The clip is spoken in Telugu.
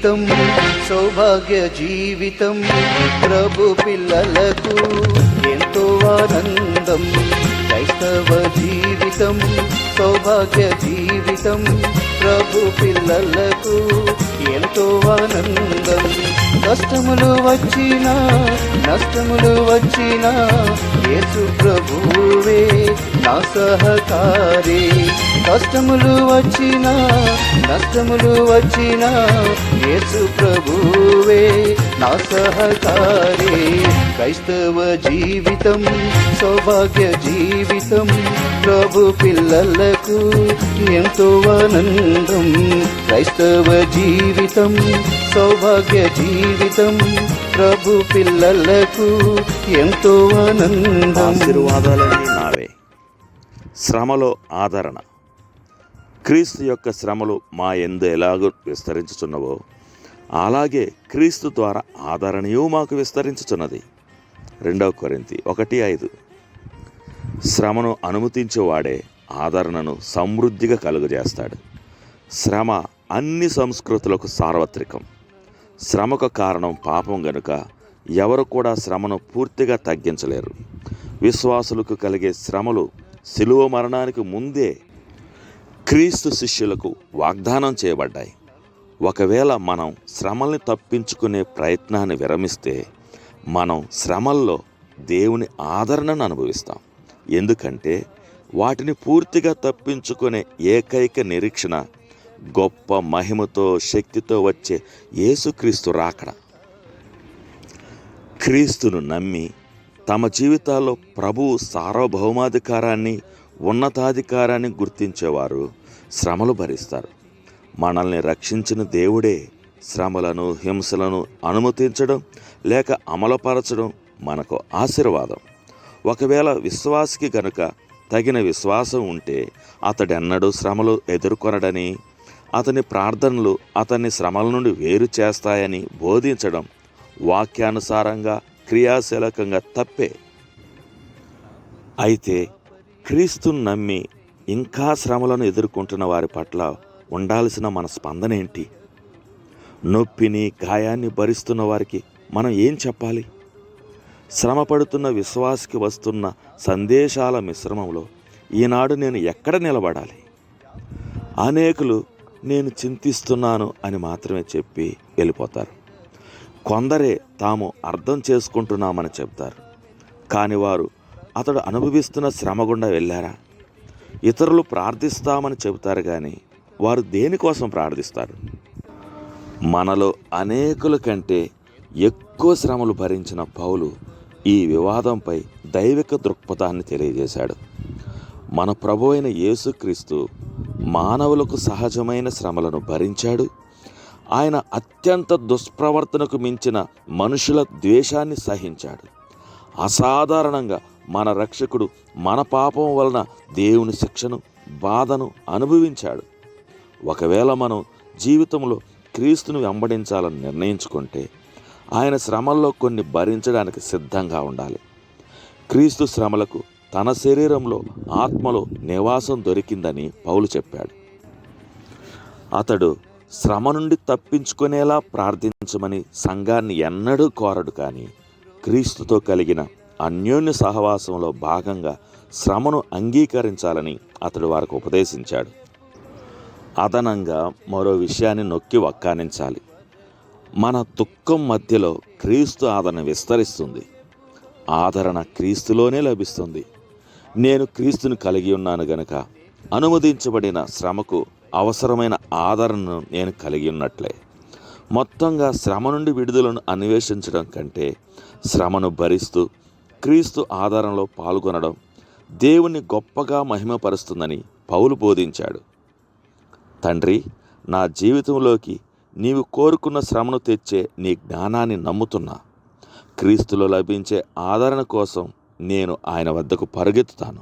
జీవితం సౌభాగ్య జీవితం, ప్రభు పిల్లలకు ఎంతో ఆనందం. క్రైస్తవ జీవితం సౌభాగ్య జీవితం, ప్రభు పిల్లలకు ఎంతో ఆనందం. కష్టములు వచ్చినా నష్టములు వచ్చినా యేసు ప్రభువే నా సహకారి. కష్టములు వచ్చినా నష్టములు వచ్చినా యేసు ప్రభువే నా సహకారి. క్రైస్తవ జీవితం సౌభాగ్య జీవితం, ప్రభు పిల్లలకు ఎంతో ఆనందం. క్రైస్తవ జీవితం సౌభాగ్య జీవితం, ప్రభు పిల్లలకు ఎంతో ఆనందం. ఆశీర్వాదాలన్నీ నావే. శ్రమలో ఆదరణ. క్రీస్తు యొక్క శ్రమలు మా యందు ఎలాగో విస్తరించుచున్నవో అలాగే క్రీస్తు ద్వారా ఆదరణయు మాకు విస్తరించుచున్నది. 2 కొరింథీ 1:5. శ్రమను అనుమతించేవాడే ఆదరణను సమృద్ధిగా కలుగజేస్తాడు. శ్రమ అన్ని సంస్కృతులకు సార్వత్రికం. శ్రమకు కారణం పాపం గనుక ఎవరు కూడా శ్రమను పూర్తిగా తగ్గించలేరు. విశ్వాసులకు కలిగే శ్రమలు శిలువ మరణానికి ముందే క్రీస్తు శిష్యులకు వాగ్దానం చేయబడ్డాయి. ఒకవేళ మనం శ్రమల్ని తప్పించుకునే ప్రయత్నాన్ని విరమిస్తే మనం శ్రమల్లో దేవుని ఆదరణను అనుభవిస్తాం. ఎందుకంటే వాటిని పూర్తిగా తప్పించుకునే ఏకైక నిరీక్షణ గొప్ప మహిమతో శక్తితో వచ్చే యేసుక్రీస్తు రాకడ. క్రీస్తును నమ్మి తమ జీవితాల్లో ప్రభువు సార్వభౌమాధికారాన్ని ఉన్నతాధికారాన్ని గుర్తించేవారు శ్రమలు భరిస్తారు. మనల్ని రక్షించిన దేవుడే శ్రమలను హింసలను అనుమతించడం లేక అమలుపరచడం మనకు ఆశీర్వాదం. ఒకవేళ విశ్వాసికి గనుక తగిన విశ్వాసం ఉంటే అతడెన్నడూ శ్రమలు ఎదుర్కొనడని, అతని ప్రార్థనలు అతన్ని శ్రమల నుండి వేరు చేస్తాయని బోధించడం వాక్యానుసారంగా క్రియాశీలకంగా తప్పే. అయితే క్రీస్తును నమ్మి ఇంకా శ్రమలను ఎదుర్కొంటున్న వారి పట్ల ఉండాల్సిన మన స్పందన ఏంటి? నొప్పిని గాయాన్ని భరిస్తున్న వారికి మనం ఏం చెప్పాలి? శ్రమ పడుతున్న విశ్వాసికి వస్తున్న సందేశాల మిశ్రమంలో ఈనాడు నేను ఎక్కడ నిలబడాలి? అనేకులు నేను చింతిస్తున్నాను అని మాత్రమే చెప్పి వెళ్ళిపోతారు. కొందరే తాము అర్థం చేసుకుంటున్నామని చెప్తారు. కానీ వారు అతడు అనుభవిస్తున్న శ్రమ గుండా వెళ్ళారా? ఇతరులు ప్రార్థిస్తామని చెబుతారు కానీ వారు దేనికోసం ప్రార్థిస్తారు? మనలో అనేకుల కంటే ఎక్కువ శ్రమలు భరించిన పౌలు ఈ వివాదంపై దైవిక దృక్పథాన్ని తెలియజేశాడు. మన ప్రభు అయిన యేసుక్రీస్తు మానవులకు సహజమైన శ్రమలను భరించాడు. ఆయన అత్యంత దుష్ప్రవర్తనకు మించిన మనుషుల ద్వేషాన్ని సహించాడు. అసాధారణంగా మన రక్షకుడు మన పాపం వలన దేవుని శిక్షను బాధను అనుభవించాడు. ఒకవేళ మనం జీవితంలో క్రీస్తును వెంబడించాలని నిర్ణయించుకుంటే ఆయన శ్రమల్లో కొన్ని భరించడానికి సిద్ధంగా ఉండాలి. క్రీస్తు శ్రమలకు తన శరీరంలో ఆత్మలో నివాసం దొరికిందని పౌలు చెప్పాడు. అతడు శ్రమ నుండి తప్పించుకునేలా ప్రార్థించమని సంఘాన్ని ఎన్నడూ కోరడు. కానీ క్రీస్తుతో కలిగిన అన్యోన్య సహవాసంలో భాగంగా శ్రమను అంగీకరించాలని అతడు వారికి ఉపదేశించాడు. అదనంగా మరో విషయాన్ని నొక్కి వక్కానించాలి. మన దుఃఖం మధ్యలో క్రీస్తు ఆదరణ విస్తరిస్తుంది. ఆదరణ క్రీస్తులోనే లభిస్తుంది. నేను క్రీస్తుని కలిగి ఉన్నాను గనుక అనుమతించబడిన శ్రమకు అవసరమైన ఆదరణను నేను కలిగి ఉన్నట్లే. మొత్తంగా శ్రమ నుండి విడుదలను అన్వేషించడం కంటే శ్రమను భరిస్తూ క్రీస్తు ఆదరణలో పాల్గొనడం దేవుని గొప్పగా మహిమపరుస్తుందని పౌలు బోధించాడు. తండ్రి, నా జీవితంలోకి నీవు కోరుకున్న శ్రమను తెచ్చే నీ జ్ఞానాన్ని నమ్ముతున్నా. క్రీస్తులో లభించే ఆదరణ కోసం నేను ఆయన వద్దకు పరుగెత్తుతాను.